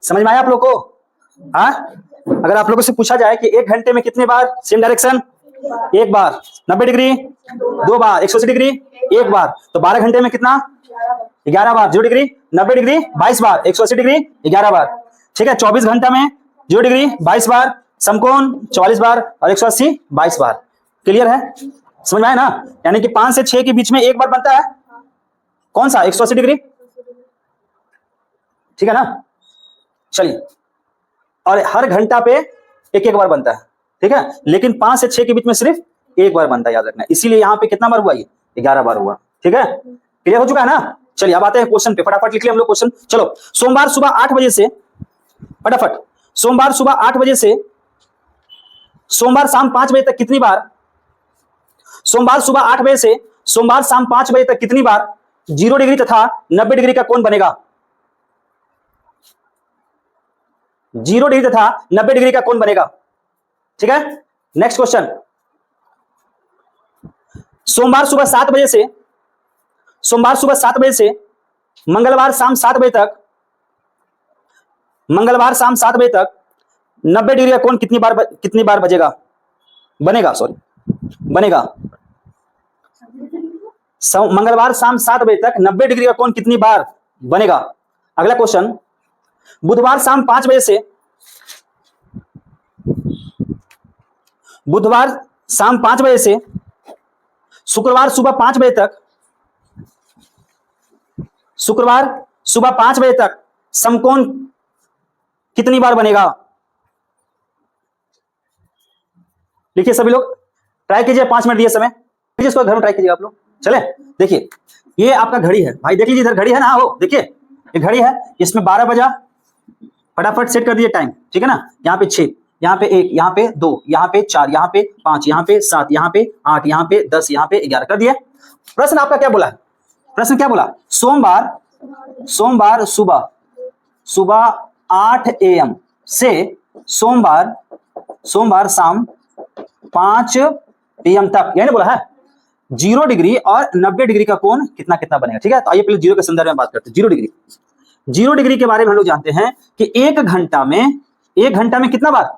समझ में आया आप लोग को? हाँ, अगर आप लोगों से पूछा जाए कि 1 घंटे में कितने बार सेम डायरेक्शन, 1 बार, 90 डिग्री 2 बार, 180 डिग्री 1 बार, तो 12 घंटे में कितना, 11 बार, 0 डिग्री 90 डिग्री 22 बार, 180 डिग्री 11 बार। ठीक है, 24 घंटा में 0 डिग्री 22 बार, समकोण 44 बार और 180 22 बार। क्लियर है? समझ में आया ना? यानी कि 5 से 6 के बीच में 1 बार बनता है, कौन सा, 180 डिग्री। ठीक है ना? चलिए, और हर घंटा पे 1-1 बार बनता है। ठीक है, लेकिन 5 से 6 के बीच में सिर्फ 1 बार बनता है, याद रखना। इसीलिए यहाँ पे कितना बार हुआ, ये 11 बार हुआ। ठीक है, क्लियर हो चुका है ना? चलिए अब आते हैं क्वेश्चन पे, फटाफट लिख लिया हम लोग क्वेश्चन। चलो, सोमवार सुबह 8 बजे से, फटाफट, सोमवार सुबह 8 बजे से सोमवार शाम 5 बजे तक कितनी बार, सोमवार सुबह 8 बजे से सोमवार शाम 5 बजे तक कितनी बार 0 डिग्री तथा 90 डिग्री का कोण बनेगा? 0 डिग्री तथा 90 डिग्री का कोण बनेगा। ठीक है, नेक्स्ट क्वेश्चन, सोमवार सुबह 7 बजे से, सोमवार सुबह 7 बजे से मंगलवार शाम 7 बजे तक, मंगलवार शाम 7 बजे तक 90 डिग्री का कोण कितनी बार बजेगा, बनेगा, सॉरी, बनेगा। मंगलवार शाम 7 बजे तक 90 डिग्री का कोण कितनी बार बनेगा। अगला क्वेश्चन, बुधवार शाम 5 बजे से, बुधवार शाम 5 बजे से शुक्रवार सुबह 5 बजे तक, शुक्रवार सुबह 5 बजे तक समकोण कितनी बार बनेगा। लिखिए सभी लोग, ट्राई कीजिए, 5 मिनट दिए समय, इसको घर में ट्राई कीजिए आप लोग। चले, देखिए ये आपका घड़ी है भाई, देख लीजिए इधर घड़ी है ना, वो देखिए ये घड़ी है, इसमें 12 बजा, फटाफट सेट कर दीजिए टाइम। ठीक है ना, यहाँ पे 6, यहाँ पे 1, यहाँ पे 2, यहाँ पे 4, यहाँ पे 5, यहाँ पे 7, यहाँ पे 8, यहाँ पे 10, यहाँ पे 11 कर दिए। प्रश्न आपका क्या बोला है, प्रश्न क्या बोला, सोमवार, सोमवार सुबह, सुबह 8 AM से सोमवार, सोमवार शाम 5 PM तक, यानी बोला है 0 डिग्री और 90 डिग्री का कोण कितना कितना बनेगा। ठीक है, तो आइए पहले 0 के संदर्भ में बात करते हैं। 0 डिग्री, 0 डिग्री के बारे में हम लोग जानते हैं कि 1 घंटा में, 1 घंटा में कितना बार,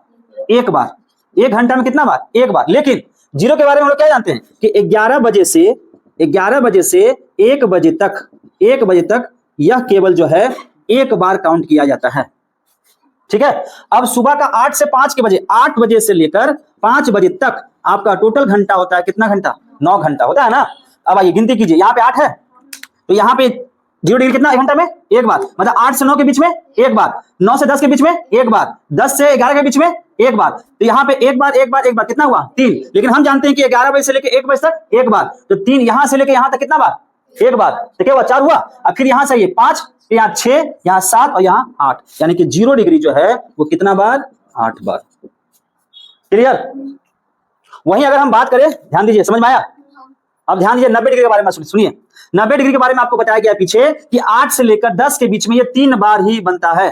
1 बार, 1 घंटा में कितना बार, 1 बार। लेकिन 0 के बारे में हम लोग क्या जानते हैं कि 11 बजे से 1 बजे तक, 1 बजे तक यह केवल जो है 1 बार काउंट किया जाता है। ठीक है, अब सुबह का 8 से 5 के बजे, 8 बजे से लेकर 5 बजे तक आपका टोटल घंटा होता है कितना घंटा, 9 घंटा होता है ना। अब आइए गिनती कीजिए, यहाँ पे 8 है, तो यहाँ पे 0 डिग्री कितना, 1 घंटा में 1 बार, मतलब 8 से 9 के बीच में 1 बार, 9 से 10 के बीच में 1 बार, 10 से 11 के बीच में 1 बार, तो यहाँ पे 1 बार 1 बार 1 बार कितना हुआ, 3। लेकिन हम जानते हैं कि 11 बजे से लेकर 1 बजे तक 1 बार, तो 3 यहां से लेकर यहां तक कितना बार, 1 बार, तो क्या हुआ, 4 हुआ। अब फिर यहां से ये 5, यहाँ 6, यहाँ 7 और यहाँ 8, यानी कि 0 डिग्री जो है वो कितना बार, 8 बार। क्लियर? वहीं अगर हम बात करें, ध्यान दीजिए, समझ में आया? अब ध्यान दीजिए 90 डिग्री के बारे में सुनिए। 90 डिग्री के बारे में आपको बताया गया पीछे कि 8 से लेकर 10 के बीच में ये 3 बार ही बनता है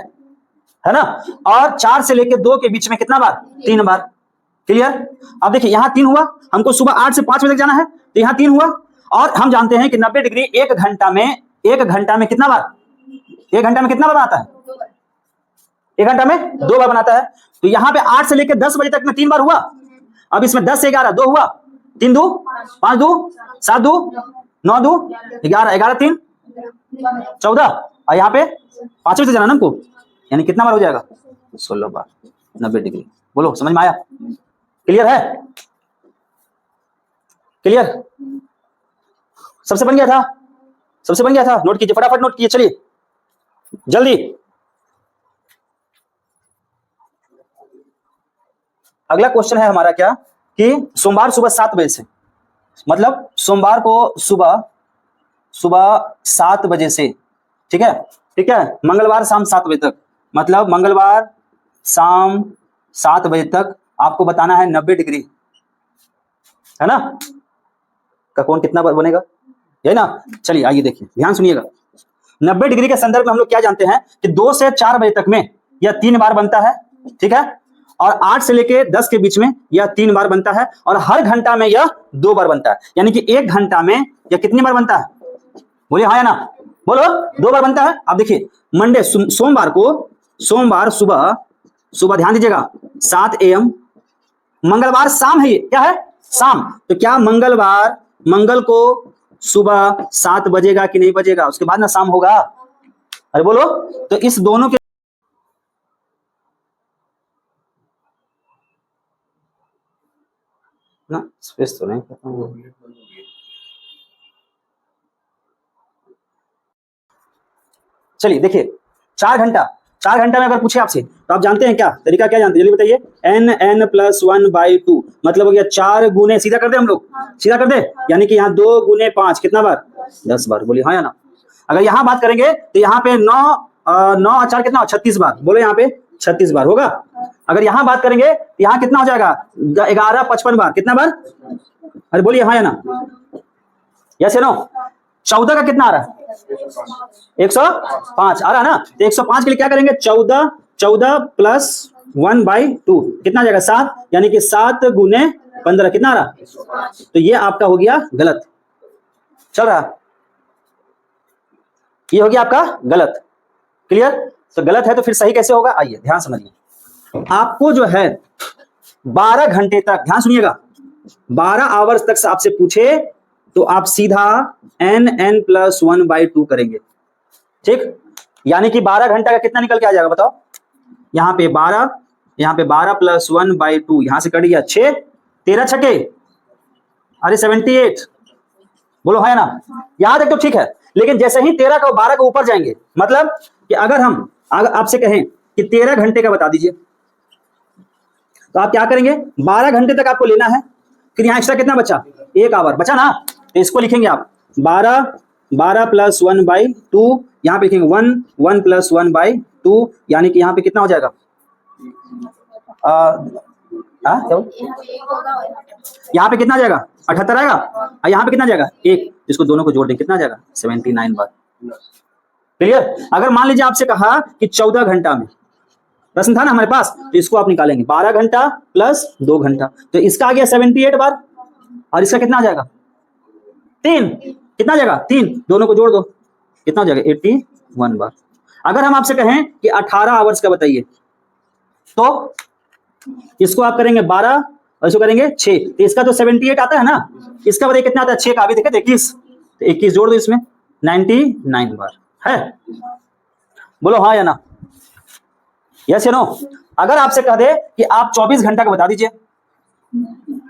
ना, और 4 से लेकर 2 के बीच में कितना बार, 3 बार। क्लियर? अब देखिए यहाँ 3 हुआ, हमको सुबह 8 से 5 बजे तक जाना है, तो यहाँ 3 हुआ, और हम जानते हैं कि 90 डिग्री 1 घंटा में, 1 घंटा में कितना बार, 1 घंटा में कितना बार बनाता है, 1 घंटा में 2 बार बनाता है। तो यहाँ पे 8 से लेकर 10 बजे तक में 3 बार हुआ। अब इसमें 10 से 11 2 हुआ, 3 2 5 2 7 2 9 2 11, 11 3 14, और यहाँ पे 5 बजे जाना ना हमको, यानी कितना बार हो जाएगा, 16 बार 90 डिग्री। बोलो समझ में आया? क्लियर है? क्लियर? सबसे बन गया था, सबसे बन गया था, नोट कीजिए, फटाफट नोट कीजिए, चलिए जल्दी। अगला क्वेश्चन है हमारा क्या कि सोमवार सुबह 7 बजे से, मतलब सोमवार को सुबह 7 बजे से, ठीक है, ठीक है, मंगलवार शाम 7 बजे तक, मतलब मंगलवार शाम 7 बजे तक आपको बताना है 90 डिग्री, है ना, का कोण कितना बार बनेगा, है ना। चलिए आइए देखिए, ध्यान सुनिएगा। 90 डिग्री के संदर्भ में हम लोग क्या जानते हैं कि 2 से 4 बजे तक में यह 3 बार बनता है, ठीक है, और 8 से लेके 10 के बीच में यह 3 बार बनता है, और हर घंटा में यह 2 बार बनता है, यानी कि 1 घंटा में यह कितनी बार बनता है, बोलिए हाँ या ना, बोलो 2 बार बनता है। अब देखिए मंडे, सोमवार को सोमवार सुबह, सुबह ध्यान दीजिएगा 7 AM, मंगलवार शाम है, ये क्या है शाम, तो क्या मंगलवार, मंगल को सुबह 7 बजेगा कि नहीं बजेगा, उसके बाद ना शाम होगा, अरे बोलो, तो इस दोनों के ना स्पेस तो नहीं खत्म। चलिए देखिए 4 घंटा में अगर पूछे आपसे तो आप जानते हैं क्या तरीका, क्या जानते हैं जल्दी बताइए, n+1/2 मतलब हो गया 4 गुने, सीधा कर दे हम लोग, सीधा कर दे, यानी कि यहाँ 2 गुने 5 कितना बार, 10 बार, बोलिए हाँ या ना। अगर यहाँ बात करेंगे तो यहाँ पे 9 और 4 कितना, 36 बार, बोलो यहाँ पे 36 बार होगा। अगर यहाँ बात करेंगे तो यहाँ कितना हो जाएगा, 11 55 बार, कितना बार, अरे बोलिए हाँ या ना, यस या नो। 14 का कितना आ रहा है, 105 आ रहा है ना, तो 105 के लिए क्या करेंगे, 14 प्लस 1/2 कितना आ जाएगा 7, यानी कि 7 गुने 15 कितना आ रहा, तो ये आपका हो गया गलत, चल रहा, ये हो गया आपका गलत, क्लियर। तो गलत है तो फिर सही कैसे होगा, आइए ध्यान समझिए। आपको जो है 12 घंटे तक, ध्यान सुनिएगा, 12 आवर्स तक आपसे पूछे तो आप सीधा n+1/2 करेंगे, ठीक, यानी कि 12 घंटा का कितना निकल के आ जाएगा बताओ, यहाँ पे 12, यहाँ पे 12 + 1/2, यहां से कट गया 6, 13 छके, अरे 78, बोलो है ना, यहां तक तो ठीक है, लेकिन जैसे ही 13 का 12 के ऊपर जाएंगे, मतलब कि अगर हम आपसे कहें कि 13 घंटे का बता दीजिए, तो आप क्या करेंगे, 12 घंटे तक आपको लेना है, फिर यहाँ एक्स्ट्रा कितना बचा, 1 आवर बचा ना, तो इसको लिखेंगे आप 12 + 1/2, यहाँ पे लिखेंगे 1 + 1/2, यानी कि यहाँ पे कितना हो जाएगा, यहाँ पे कितना जाएगा 78 आएगा, और यहाँ पे कितना जाएगा 1, इसको दोनों को जोड़ दें कितना जाएगा 79 बार, क्लियर। अगर मान लीजिए आपसे कहा कि 14 घंटा में, प्रश्न था ना हमारे पास, तो इसको आप निकालेंगे 12 घंटा प्लस 2 घंटा, तो इसका आ गया 78 बार, और इसका कितना आ जाएगा 3, कितना जाएगा 3, दोनों को जोड़ दो कितना हो जाएगा 81 बार। अगर हम आपसे कहें कि 18 आवर्स का बताइए, तो इसको आप करेंगे 12 और इसको करेंगे 6, तो इसका तो 78 आता है ना, इसका बताइए कितना आता है 6 का, अभी देखे 21, तो 21 जोड़ दो इसमें 99 बार है, बोलो हाँ या ना, यस या नो। अगर आपसे कह दे कि आप 24 घंटा का बता दीजिए,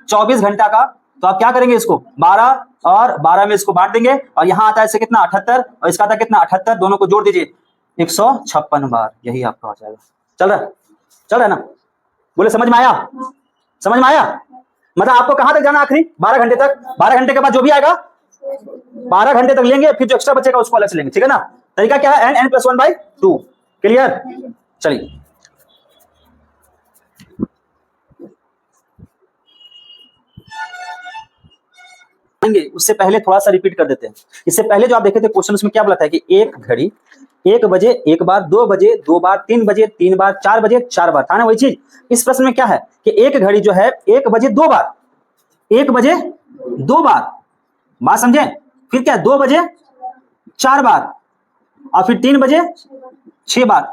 24 घंटा का, तो आप क्या करेंगे, इसको 12 और 12 में इसको बांट देंगे, और यहाँ आता है इससे कितना 78, और इसका आता है कितना 78, दोनों को जोड़ दीजिए 156 बार, यही आपका हो जाएगा। चल रहा है ना, बोले समझ में आया, समझ में आया, मतलब आपको कहां तक जाना, आखिरी 12 घंटे तक, 12 घंटे के बाद जो भी आएगा 12 घंटे तक लेंगे, फिर जो एक्स्ट्रा बचेगा उसको अलग से लेंगे, ठीक है ना। तरीका क्या है, n+1/2, क्लियर। चलिए उससे पहले थोड़ा सा रिपीट कर देते हैं, इससे पहले जो आप देखे थे क्वेश्चन, उसमें क्या बोला था कि एक घड़ी 1 बजे 1 बार, 2 बजे 2 बार, 3 बजे 3 बार, 4 बजे 4 बार, था ना वही चीज। इस प्रश्न में क्या है कि एक घड़ी जो है 1 बजे 2 बार, 1 बजे 2 बार, बात समझे, फिर क्या 2 बजे 4 बार, और फिर 3 बजे 6 बार,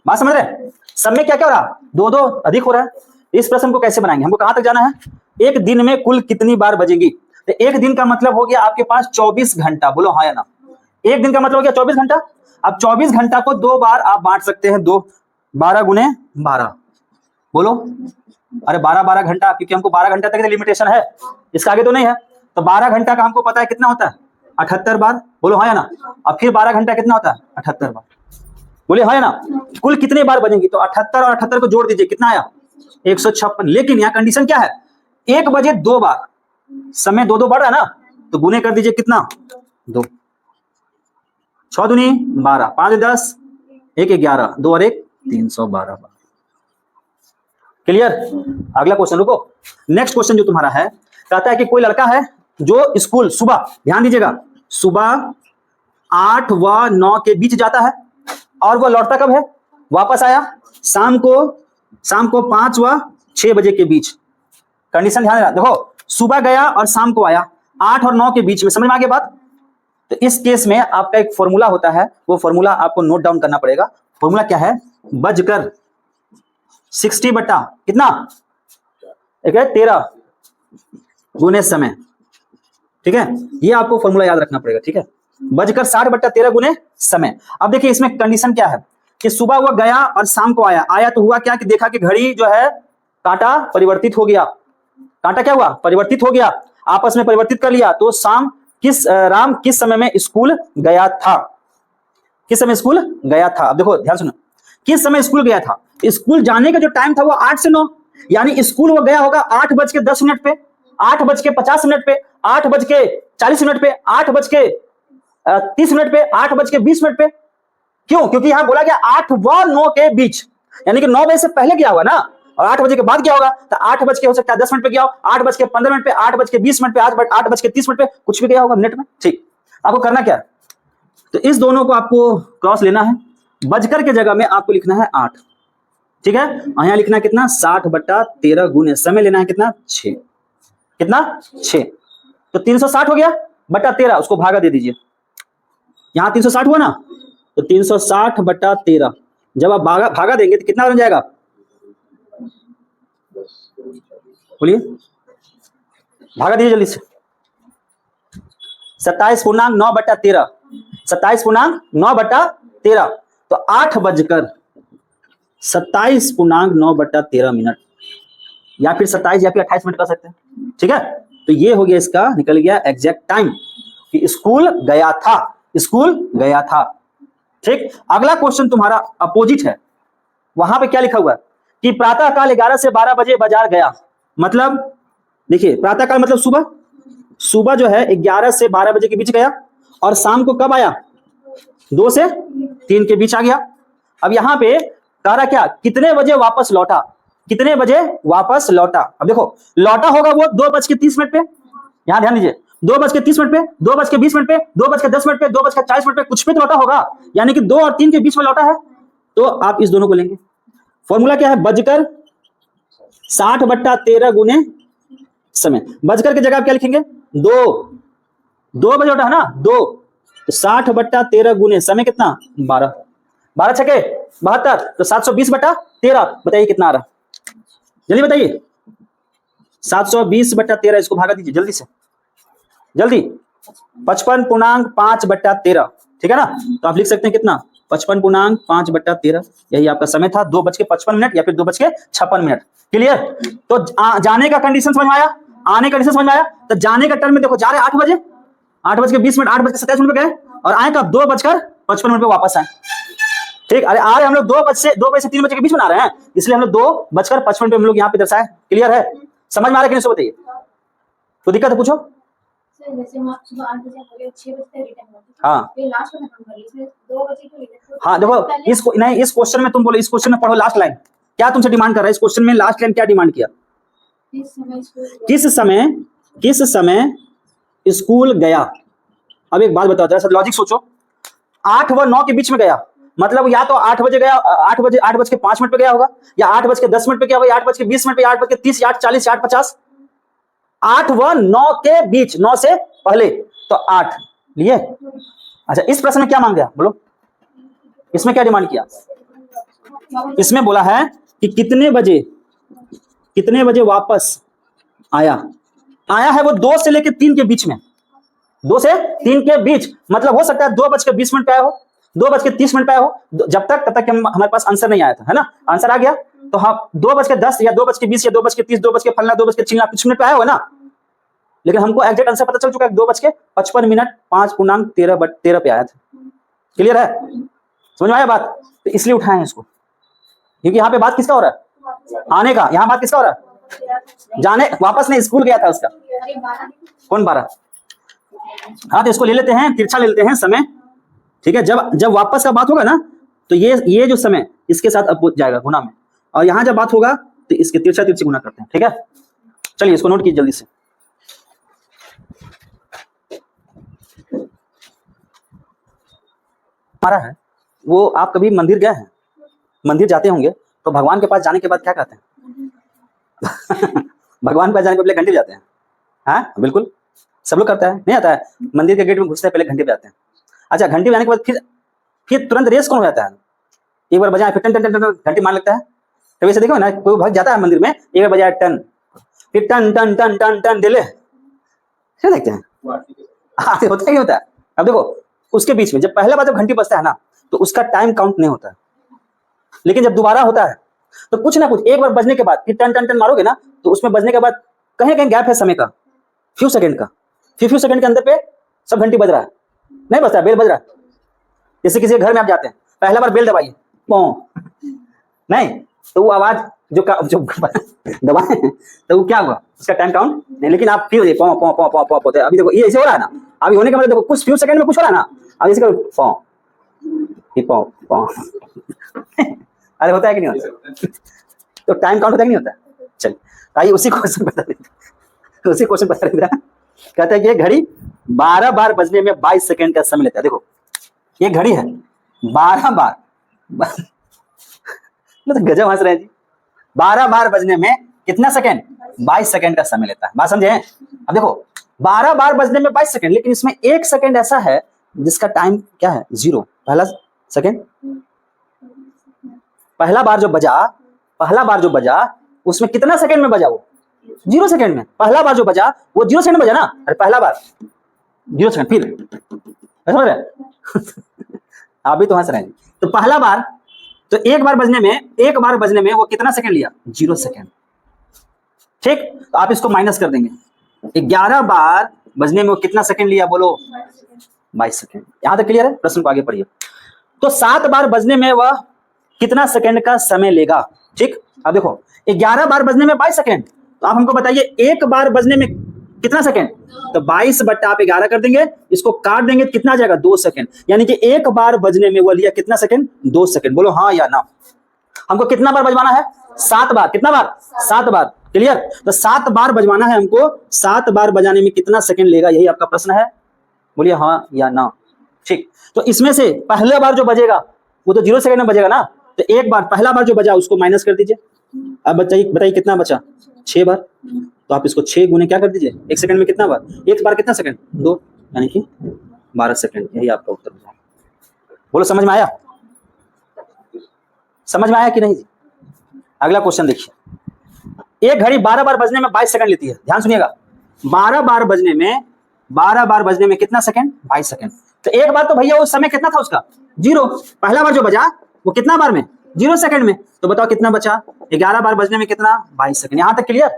बात समझ रहे, सब में क्या क्या हो रहा, 2 2 अधिक हो रहा है। इस प्रश्न को कैसे बनाएंगे, हमको कहां तक जाना है, एक दिन में कुल कितनी बार बजेंगी, तो एक दिन का मतलब हो गया आपके पास 24 घंटा, बोलो हाँ या ना, एक दिन का मतलब हो गया 24 घंटा। अब 24 घंटा को 2 बार आप बांट सकते हैं, 12 गुने 12, बोलो, अरे 12 घंटा, क्योंकि हमको 12 घंटा तक लिमिटेशन है, इसका आगे तो नहीं है, तो 12 घंटा का हमको पता है कितना होता है 78 बार, बोलो हाँ या ना, अब फिर 12 घंटा कितना होता है 78 बार, बोले हाँ या ना, कुल कितने बार बजेंगी, तो 78 और 78 को जोड़ दीजिए कितना आया 156, लेकिन यहाँ कंडीशन क्या है, 1 बजे 2 बार, समय 2 2 बढ़ रहा है ना, तो गुने कर दीजिए कितना 2, 6 दूनी 12, 5 10, 1 11, 2 और 1 312 बार, क्लियर। अगला क्वेश्चन रुको, नेक्स्ट क्वेश्चन जो तुम्हारा है, कहता है कि कोई लड़का है जो स्कूल सुबह, ध्यान दीजिएगा, सुबह 8 व 9 के बीच जाता है, और वह लौटता कब है, वापस आया शाम को 5 व 6 बजे के बीच। कंडीशन ध्यान रखना, देखो सुबह गया और शाम को आया, 8 और 9 के बीच में, समझ में आ गई बात। तो इस केस में आपका एक फॉर्मूला होता है, वो फॉर्मूला आपको नोट डाउन करना पड़ेगा। फॉर्मूला क्या है, बजकर 60 बटा कितना, एक है 13 गुने समय, ठीक है, ये आपको फॉर्मूला याद रखना पड़ेगा, ठीक है, बजकर 60 बटा 13 गुने समय। अब देखिए इसमें कंडीशन क्या है कि सुबह वो गया और शाम को आया तो हुआ क्या कि देखा कि घड़ी जो है कांटा परिवर्तित हो गया, कांटा क्या हुआ, परिवर्तित हो गया, आपस में परिवर्तित कर लिया। तो राम किस समय में स्कूल गया था, किस समय स्कूल गया था। अब देखो ध्यान सुनो, किस समय स्कूल गया था, स्कूल जाने का जो टाइम था वो 8 से 9, यानी स्कूल वो गया होगा 8:10 पे, 8:50 पे, 8:40 पे, 8:30 पे, 8:20 पे। क्यों, क्योंकि यहां बोला गया 8 व 9 के बीच, यानी कि 9 बजे से पहले गया होगा ना, और 8 बजे के बाद गया होगा, तो 8 बज के हो सकता है 10 मिनट पे गया हो, 8:15 पे, 8:20 पे, 8:30 पे, कुछ भी गया होगा मिनट में। ठीक, आपको करना क्या है, तो इस दोनों को आपको क्रॉस लेना है, बजकर के जगह में आपको लिखना है 8, ठीक है, और यहां लिखना है कितना, 60 बटा 13 गुने समय लेना है कितना, 6, कितना 6, तो 360 हो गया बटा 13, उसको भागा दे दीजिए, यहां 360 हुआ ना, तो 360 बटा 13 जब आप भागा देंगे तो कितना बन जाएगा, बोलिए, भागा दीजिए जल्दी से, 27.9 बटा 13, 27.9 बटा 13, तो 8:27.9 बटा 13 मिनट, या फिर 27 या फिर 28 मिनट कर सकते हैं, ठीक है। तो ये हो गया, इसका निकल गया एग्जैक्ट टाइम कि स्कूल गया था, स्कूल गया था। ठीक, अगला क्वेश्चन तुम्हारा अपोजिट है, वहां पे क्या लिखा हुआ है कि प्रातःकाल 11 से 12 बजे बाजार गया, मतलब देखिए प्रातःकाल मतलब सुबह, सुबह जो है 11 से 12 बजे के बीच गया, और शाम को कब आया, 2 से 3 के बीच आ गया। अब यहां पे कह रहा क्या, कितने बजे वापस लौटा, कितने बजे वापस लौटा। अब देखो लौटा होगा वो 2:30 पे, यहां ध्यान दीजिए, 2:30 पे, 2:20 पे, 2:10 पे, 2:40 पे, कुछ पे तो लौटा होगा, यानी कि 2 और 3 के बीच में लौटा है, तो आप इस दोनों को लेंगे। फॉर्मूला क्या है, बजकर 60 बटा 13 गुने समय, बजकर की जगह आप क्या लिखेंगे, 2 बजे लौटा है ना, 2, तो 60 बटा 13 गुने समय कितना, 12, 12 छके 72, तो 720 बटा 13, बताइए कितना आ रहा, जल्दी बताइए, 720 बटा 13, इसको भागा दीजिए जल्दी से, जल्दी, 55.5 बटा 13, ठीक है ना, तो आप लिख सकते हैं कितना, 55.5 बटा 13, यही आपका समय था, 2:55 या फिर 2:56। क्लियर, तो जाने का कंडीशन समझ में आया, आने का कंडीशन समझ में आया, तो जाने का टर्म में देखो जा रहे 8 बजे, 8:20, 8:27 पे गए, और आए कब, 2:55 पे वापस आए। ठीक, अरे आ रहे हम लोग 2 से 3 बजे के बीच में आ रहे हैं, इसलिए हम लोग 2:55 पे हम लोग यहाँ पे दर्शाए। क्लियर है, समझ में आ रहा है कि नहीं, बताइए, तो दिक्कत है पूछो। हाँ हाँ, देखो इस क्वेश्चन में तुम बोलो, इस क्वेश्चन में पढ़ो लास्ट लाइन क्या तुमसे डिमांड कर रहा है, इस क्वेश्चन में लास्ट लाइन क्या डिमांड किया, किस समय स्कूल गया। अब एक बात बताओ जरा, लॉजिक सोचो, 8 व 9 के बीच में गया, मतलब या तो 8 बजे गया, 8:05 पे गया होगा, या 8:10 पे गया होगा, या 8:20 पे, 8:30, 8:40, 8:50, 8 व 9 के बीच, 9 से पहले, तो 8 लिए। अच्छा, इस प्रश्न में क्या मांग गया बोलो, इसमें क्या डिमांड किया, इसमें बोला है कि कितने बजे वापस आया है, वो 2 से लेकर 3 के बीच में, 2 से 3 के बीच, मतलब हो सकता है 2:20 पे आया हो, 2:30 पे आया हो, जब तक तब तक हमारे पास आंसर नहीं आया था, है ना, आंसर आ गया तो हम 2:10 या 2:20 या 2:30, 2:50, 2:50 कुछ मिनट पे आया होगा ना, लेकिन हमको एग्जैक्ट आंसर पता चल चुका है, 2:55 5.13 पे आया था। क्लियर है, समझ में आया बात, तो इसलिए उठाए इसको, क्योंकि यहाँ पे बात किसका हो रहा है, आने का, यहाँ बात किसका हो रहा है, जाने, वापस नहीं, स्कूल गया था उसका, कौन 12, हाँ, तो इसको ले लेते हैं, तिरछा ले लेते हैं समय, ठीक है, जब वापस का बात होगा ना, तो ये जो समय इसके साथ अब जाएगा गुना में, और यहां जब बात होगा तो इसके तिरछा गुना करते हैं, ठीक है। चलिए इसको नोट कीजिए जल्दी से, हमारा है वो, आप कभी मंदिर गए हैं, मंदिर जाते होंगे, तो भगवान के पास जाने के बाद क्या कहते हैं भगवान के पास जाने के पहले घंटे बजाते हैं, हाँ बिल्कुल, सब लोग करता है, नहीं आता है, मंदिर के गेट में घुसते हैं पहले घंटे बजाते हैं। अच्छा, घंटे बजाने के बाद फिर तुरंत रेस कौन हो जाता है, एक बार बजाए फिर टन टन टन टन घंटी मारने लगता है। तो वैसे देखो ना, कोई भक्त जाता है मंदिर में, एक बार बजाए टन, फिर टन टन टन टन टन दिले, क्या देखते हैं आते होता है, नहीं होता है। अब देखो उसके बीच में जब पहला बार जब घंटी बजता है ना, तो उसका टाइम काउंट नहीं होता है, लेकिन जब दोबारा होता है तो कुछ ना कुछ एक बार बजने के बाद फिर टन टन टन मारोगे ना, तो उसमें बजने के बाद कहीं कहीं गैप है समय का, फ्यू सेकंड का, फ्यू सेकंड के अंदर पे सब घंटी बज रहा है, नहीं बजता, बेल बज रहा है। जैसे किसी घर में आप जाते हैं, पहला बार बेल दबाइए, पौ नहीं, तो वो आवाज जो दबाए तो वो क्या हुआ, उसका टाइम काउंट नहीं, लेकिन आप फिर पौ पौ पौ पौ पौ होते हैं। अभी देखो ये ऐसे हो रहा है ना, अभी होने का मतलब देखो कुछ फ्यू सेकंड में कुछ हो रहा है ना, अब ऐसे करो पौ पौ पौ अरे होता है कि नहीं होता, तो टाइम काउंट होता है कि नहीं होता। चलिए आइए उसी क्वेश्चन बता देते, उसी क्वेश्चन बता देते। कहता है कि घड़ी 12 बार बजने में 22 सेकंड का समय लेता है। देखो ये घड़ी है 12 बार मतलब गजब हंस रहे हैं जी, 12 बार बजने में कितना सेकंड, 22 सेकंड का समय लेता है। बात समझे। अब देखो 12 बार बजने में 22 सेकंड, लेकिन इसमें एक सेकंड ऐसा है जिसका टाइम क्या है, 0। पहला सेकंड, पहला बार जो बजा उसमें कितना सेकंड में बजा, वो 0 सेकंड में। पहला बार जो बजा वो 0 सेकंड में बजा ना, अरे पहला बार 0 सेकंड, फिर समझ रहे आप भी तो हंस रहे हैं। तो पहला बार, तो एक बार बजने में वो कितना सेकंड लिया, 0 सेकंड। ठीक, तो आप इसको माइनस कर देंगे, 11 बार बजने में वो कितना सेकंड लिया, बोलो 22 सेकंड। यहां तक क्लियर है, प्रश्न को आगे पढ़िए। तो 7 बार बजने में वह कितना सेकंड का समय लेगा। ठीक, अब देखो 11 बार बजने में 22 सेकंड, तो आप हमको बताइए एक बार बजने में कितना सेकंड, तो 22 बट्टा आप 11 कर देंगे, इसको काट देंगे, कितना जाएगा, 2 सेकंड। यानी कि एक बार बजने में वो लिया कितना सेकंड, 2 सेकंड। बोलो हाँ या ना। हमको कितना बार बजवाना है, 7 बार। कितना बार, 7 बार। क्लियर, तो 7 बार बजवाना है हमको, 7 बार बजाने में कितना सेकंड लेगा, यही आपका प्रश्न है। बोलिए हाँ या ना। ठीक, तो इसमें से पहला बार जो बजेगा वो तो 0 सेकंड में बजेगा ना, तो एक बार पहला बार जो बजा उसको माइनस कर दीजिए। अब बताइए कितना बचा, 6 बार। तो आप इसको 6 गुने क्या कर दीजिए, 1 सेकंड में कितना बार, एक बार कितना सेकंड, 2, यानी कि 12 सेकंड। यही आपका उत्तर है। बोलो समझ में आया, समझ में आया कि नहीं जी। अगला क्वेश्चन देखिए, एक घड़ी 12 बार बजने में 22 सेकंड लेती है। ध्यान सुनिएगा, 12 बार बजने में कितना सेकंड, 22 सेकंड। तो एक बार तो भैया उस समय कितना था उसका, 0। पहला बार जो बजा वो कितना बार में, 0 सेकंड में। तो बताओ कितना बचा, 11 बार बजने में कितना, 22 सेकंड। यहां तक क्लियर,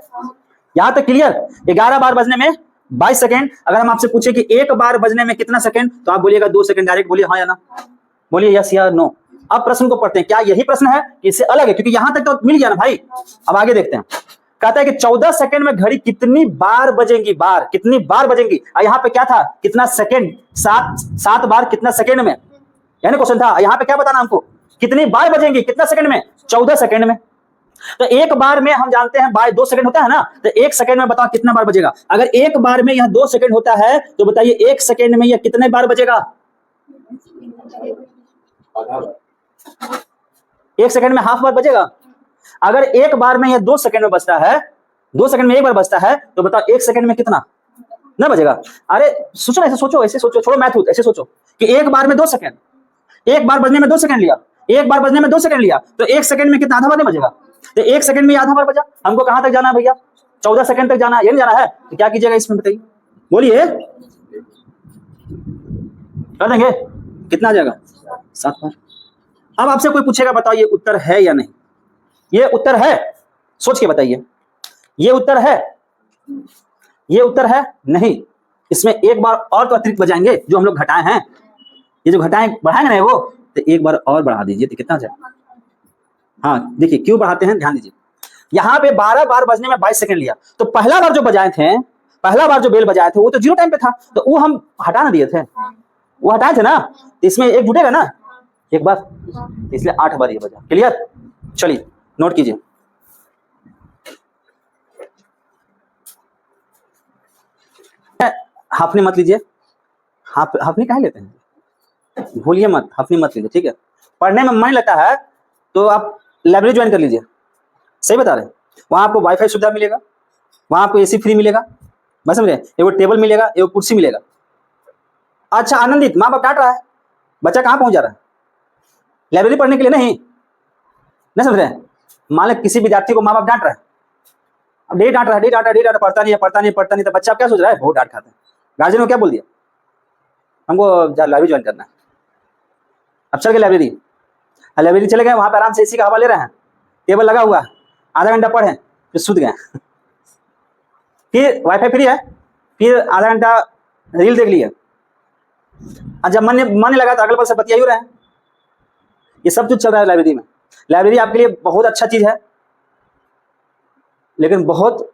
यहां तक क्लियर। 11 बार बजने में 22 सेकंड। अगर हम आपसे पूछे कि एक बार बजने में कितना सेकंड, तो आप बोलिएगा 2 सेकंड। डायरेक्ट बोलिए हाँ या ना, बोलिए यस या नो। अब प्रश्न को पढ़ते हैं, क्या यही प्रश्न है, इससे अलग है, क्योंकि यहां तक तो मिल गया ना भाई। अब आगे देखते हैं, कहता है कि 14 सेकंड में घड़ी कितनी बार बजेंगी, बार कितनी बार बजेंगी। यहाँ पे क्या था, कितना सेकंड, 7 बार कितना सेकंड में, यानी क्वेश्चन था यहाँ पे क्या बताना हमको, कितनी बार बजेंगी, कितना सेकंड में, 14 सेकंड में। तो एक बार में हम जानते हैं बाय 2 सेकंड होता है ना, तो 1 सेकंड में बताओ कितना बार बजेगा। अगर एक बार में यह 2 सेकंड होता है, तो बताइए 1 सेकंड में यह कितने बार बजेगा, 1 सेकंड में हाफ बार बजेगा। अगर एक बार में यह 2 सेकंड में बजता है, 2 सेकंड में एक बार बजता है, तो बताओ 1 सेकंड में कितना ना बजेगा। अरे सोचो ना, ऐसे सोचो, छोड़ो मैथ, ऐसे सोचो कि एक बार में 2 सेकंड, एक बार बजने में 2 सेकंड लिया, एक बार बजने में 2 सेकंड लिया, तो 1 सेकंड में कितना, आधा बार नहीं बजेगा। तो 1 सेकंड में आधा बार बजा। हमको कहां तक जाना है भैया, 14 सेकंड तक जाना है, ये नहीं जाना है, तो क्या कीजिएगा इसमें बताइए, बोलिए, कर देंगे, कितना आ जाएगा, 7 बार। अब आपसे कोई पूछेगा बताओ ये उत्तर है या नहीं, ये उत्तर है, सोच के बताइए, ये उत्तर है, ये उत्तर है नहीं। इसमें एक बार और तो अतिरिक्त बजाएंगे, जो हम लोग घटाए हैं, ये जो घटाएं बढ़ाएंगे ना वो, तो एक बार और बढ़ा दीजिए, तो कितना जाए। हाँ देखिए क्यों बढ़ाते हैं, ध्यान दीजिए। यहाँ पे 12 बार बजने में 22 सेकंड लिया, तो पहला बार जो बजाए थे, पहला बार जो बेल बजाए थे वो तो 0 टाइम पे था, तो वो हम हटा ना दिए थे, वो हटाए थे ना, तो इसमें एक जुटेगा ना एक बार, इसलिए 8 बार ये बजा। क्लियर, चलिए नोट कीजिए। हाफनी मत लीजिए, हाफनी काहे लेते हैं, भूलिए मत, हाफनी मत लीजिए, ठीक है। पढ़ने में मन लगता है तो आप लाइब्रेरी ज्वाइन कर लीजिए, सही बता रहे हैं। वहां आपको वाईफाई सुविधा मिलेगा, वहां आपको एसी फ्री मिलेगा, बस समझ रहे, एगो टेबल मिलेगा, एगो कुर्सी मिलेगा। अच्छा आनंदित, माँ बाप डांट रहा है, बच्चा कहाँ पहुंच जा रहा है, लाइब्रेरी पढ़ने के लिए नहीं समझ रहे हैं। मान लो किसी विद्यार्थी को माँ बाप डांट रहा है, अब डे डांट रहा है, पढ़ता नहीं, तो बच्चा क्या सोच रहा है, बहुत डांट खाता है। गार्जियन को क्या बोल दिया, हमको लाइब्रेरी ज्वाइन करना है। अब चल गए लाइब्रेरी चले गए, वहां पे आराम से एसी का हवा ले रहे हैं, टेबल लगा हुआ है, आधा घंटा पढ़े फिर सूत गए। फिर वाईफाई फ्री है, फिर आधा घंटा रील देख लिए, और जब मन लगा तो अगल बगल से बतिया ही रहे हैं। ये सब कुछ चल रहा है लाइब्रेरी में। लाइब्रेरी आपके लिए बहुत अच्छा चीज है, लेकिन बहुत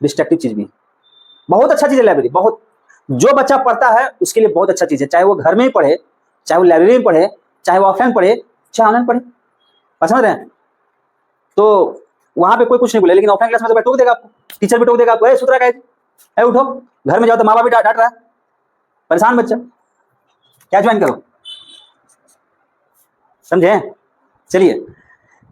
डिस्ट्रक्टिव चीज भी है। बहुत अच्छा चीज है लाइब्रेरी, बहुत, जो बच्चा पढ़ता है उसके लिए बहुत अच्छा चीज है, चाहे वो घर में ही पढ़े, चाहे वो लाइब्रेरी में पढ़े, चाहे वो ऑफलाइन पढ़े, चाहे ऑनलाइन पढ़े। समझ रहे हैं। तो वहां पे कोई कुछ नहीं बोले, लेकिन ऑफलाइन क्लास में तो टोक देगा आपको, टीचर भी टोक देगा आपको, सुतरा का उठो। घर में जाओ तो माँ बाप भी डांट रहा है, परेशान बच्चा, क्या ज्वाइन करो, समझे। चलिए,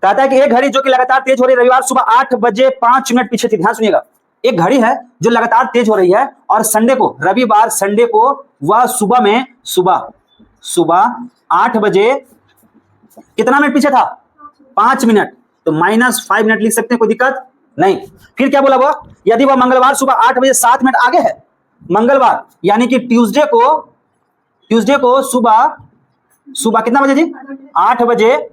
कहता है कि एक घड़ी जो कि लगातार तेज हो रही है, रविवार सुबह 8 बजे 5 मिनट पीछे थी। ध्यान सुनिएगा, एक घड़ी है जो लगातार तेज हो रही है, और संडे को, रविवार संडे को वह सुबह 8 बजे कितना मिनट पीछे था, 5 मिनट, तो -5 मिनट लिख सकते हैं, कोई दिक्कत नहीं। फिर क्या बोला वो, यदि वह मंगलवार सुबह 8 बजे 7 मिनट आगे है, मंगलवार यानी कि ट्यूसडे को सुबह कितना बजे जी, 8 बजे,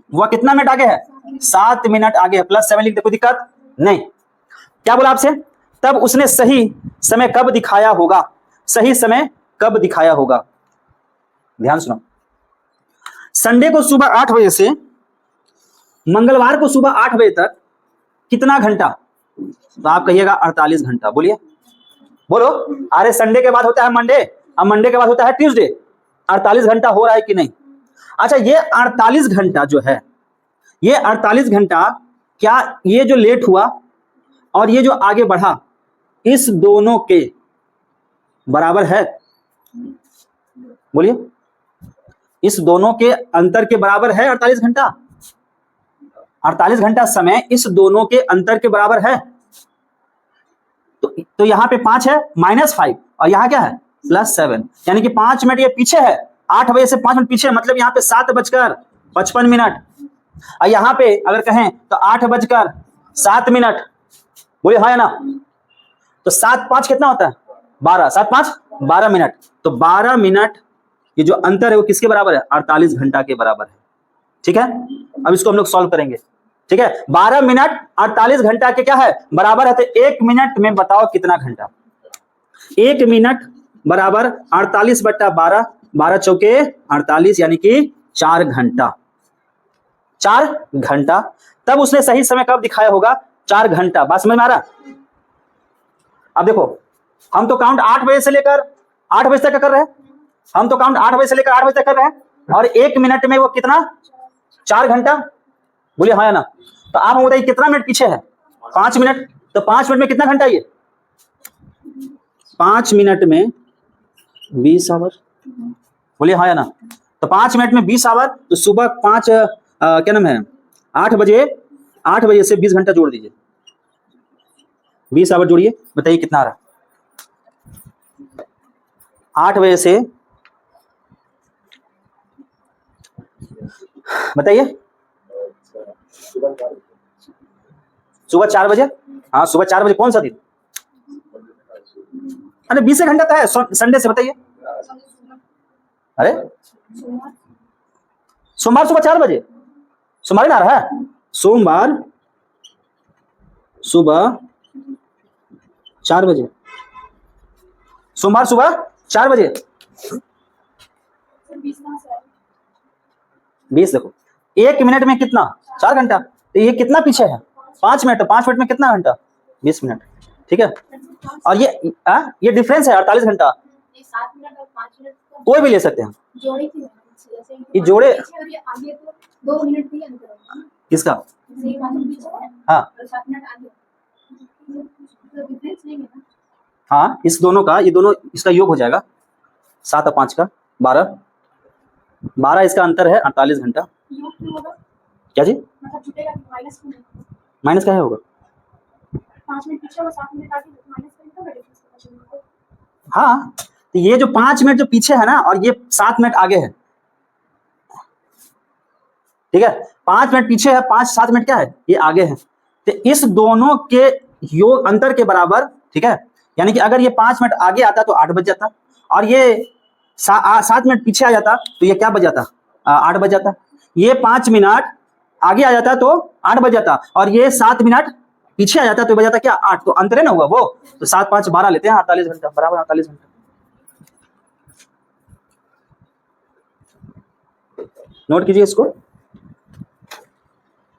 वह कितना मिनट आगे है, 7 मिनट आगे है, +7 लिख दे, कोई दिक्कत नहीं। क्या बोला आपसे, तब उसने सही समय कब दिखाया होगा, सही समय कब दिखाया होगा। ध्यान सुनो, संडे को सुबह 8 बजे से मंगलवार को सुबह 8 बजे तक कितना घंटा, तो आप कहिएगा 48 घंटा। बोलो, अरे संडे के बाद होता है मंडे, अब मंडे के बाद होता है ट्यूसडे, 48 घंटा हो रहा है कि नहीं। अच्छा, ये 48 घंटा जो है, ये 48 घंटा, क्या ये जो लेट हुआ और ये जो आगे बढ़ा, इस दोनों के बराबर है, बोलिए, इस दोनों के अंतर के बराबर है 48 घंटा। 48 घंटा समय इस दोनों के अंतर के बराबर है। तो यहां पे 5 है, -5, और यहां क्या है, +7, यानी कि 5 मिनट ये पीछे है, 8 बजे से 5 मिनट पीछे, मतलब यहाँ पे 7:55। और यहाँ पे अगर कहें तो 8:07। बोलिए हाँ या ना। तो 7-5 कितना होता है, 12, 7-5 12 मिनट। तो 12 मिनट ये जो अंतर है वो किसके बराबर है, 48 घंटा के बराबर है। ठीक है, अब इसको हम लोग सॉल्व करेंगे। ठीक है, 12 मिनट 48 घंटा के क्या है, बराबर है। तो 1 मिनट में बताओ कितना घंटा, 1 मिनट बराबर 48/12, 12 चौके 48, यानी कि 4 घंटा। 4 घंटा। तब उसने सही समय कब दिखाया होगा, 4 घंटा। बात समझ में आ रहा। अब देखो, हम तो काउंट 8 बजे से लेकर 8 बजे तक कर रहे हैं, हम तो काउंट 8 बजे से लेकर 8 बजे तक कर रहे हैं, और 1 मिनट में वो कितना, 4 घंटा। बोलिए हाँ या ना। तो आप बताइए कितना मिनट पीछे है, 5 मिनट। तो 5 मिनट में कितना घंटा, ये 5 मिनट में 20 आवर। बोलिए हाँ या ना। तो 5 मिनट में 20 आवर। तो सुबह 5 क्या नाम है, 8 बजे से 20 घंटा जोड़ दीजिए, 20 आवर जोड़िए, बताइए कितना आ रहा है। 8 बजे से बताइए, सुबह 4 बजे। हाँ, सुबह 4 बजे कौन सा दिन, अरे 20 घंटा तो है संडे से, बताइए। अरे सोमवार सुबह 4 बजे, सोमवार ना रहा है, सोमवार सुबह 4 बजे, सोमवार सुबह 4 बजे। 20 देखो, 1 मिनट में कितना, 4 घंटा। तो ये कितना पीछे है, 5 मिनट। 5 मिनट में कितना घंटा, 20 मिनट। ठीक है, और ये डिफरेंस है 48 घंटा। 7 मिनट और 5 मिनट कोई भी ले सकते हैं, ये जोड़े 2 मिनट भी अंतर है। किसका, हाँ, हाँ, इस दोनों का, ये दोनों इसका योग हो जाएगा, 7 और 5 का 12, 12 इसका अंतर है, 48 घंटा। क्या जी, माइनस क्या है होगा, 5 मिनट पीछे और 7 मिनट आगे, माइनस करें। हाँ, तो ये जो 5 मिनट जो पीछे है ना, और ये 7 मिनट आगे है, ठीक है, 5 मिनट पीछे है, 5-7 मिनट क्या है, ये आगे है। तो इस दोनों के योग अंतर के बराबर, ठीक है, यानी कि अगर ये 5 मिनट आगे आता तो 8 बज जाता, और ये 7 मिनट पीछे आ जाता तो ये क्या बज जाता, 8 बज जाता। ये 5 मिनट आगे आ जाता तो 8 बज जाता, और ये 7 मिनट पीछे आ जाता तो बज जाता क्या, 8। तो अंतर है ना हुआ वो, तो 7 5 12 लेते हैं, 48 घंटा बराबर 48 घंटा। नोट कीजिए इसको।